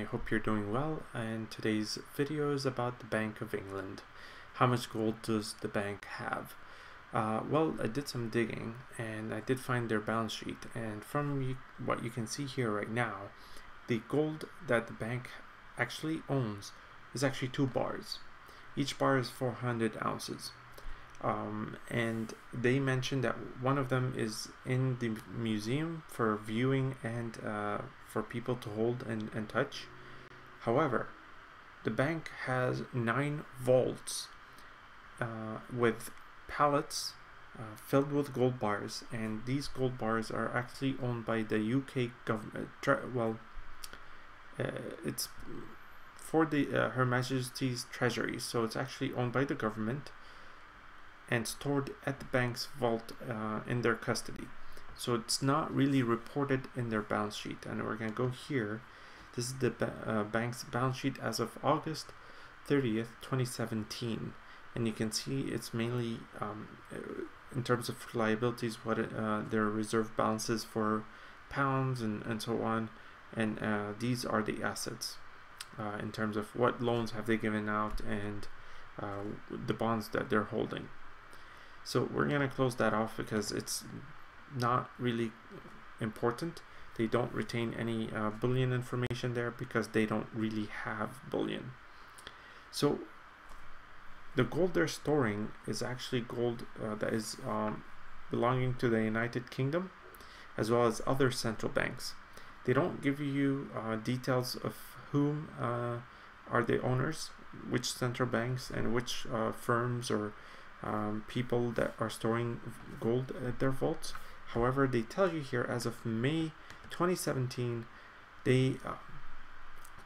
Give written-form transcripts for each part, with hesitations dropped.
hope you're doing well, and today's video is about the Bank of England. How much gold does the bank have? Well, I did some digging and I did find their balance sheet, and from what you can see here right now, the gold that the bank actually owns is actually 2 bars. Each bar is 400 ounces. And they mentioned that one of them is in the museum for viewing and for people to hold and touch. However, the bank has 9 vaults with pallets filled with gold bars, and these gold bars are actually owned by the UK government. It's for the Her Majesty's Treasury, so it's actually owned by the government and stored at the bank's vault in their custody. So it's not really reported in their balance sheet. And we're going to go here. This is the bank's balance sheet as of August 30th, 2017. And you can see it's mainly, in terms of liabilities, what their reserve balances for pounds and so on. And these are the assets in terms of what loans have they given out and the bonds that they're holding. So we're going to close that off because it's not really important. They don't retain any bullion information there because they don't really have bullion. So the gold they're storing is actually gold that is belonging to the United Kingdom as well as other central banks. They don't give you details of whom are the owners, which central banks and which firms or people that are storing gold at their vaults. However, they tell you here as of May 2017, they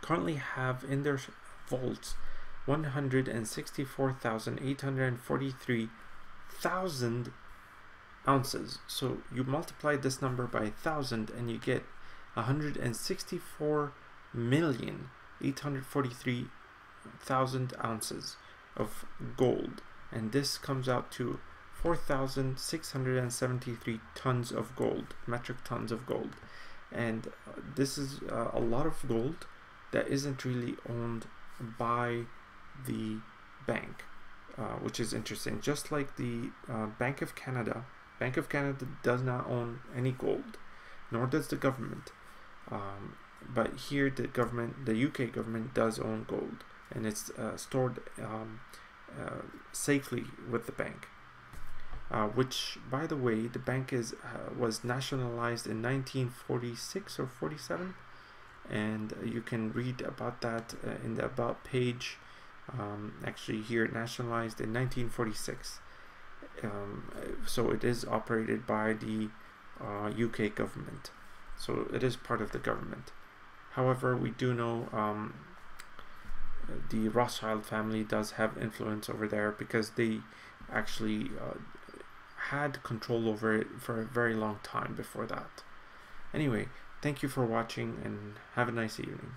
currently have in their vaults 164,843,000 ounces. So you multiply this number by 1,000 and you get 164,843,000 ounces of gold. And this comes out to 4,673 tons of gold, metric tons of gold. And this is a lot of gold that isn't really owned by the bank, which is interesting. Just like the Bank of Canada. Bank of Canada does not own any gold, nor does the government. But here the government, the UK government, does own gold, and it's stored safely with the bank, which, by the way, the bank was nationalized in 1946 or 47, and you can read about that in the about page. Actually here, nationalized in 1946, so it is operated by the UK government, so it is part of the government. However, we do know the Rothschild family does have influence over there because they actually had control over it for a very long time before that. Anyway, thank you for watching and have a nice evening.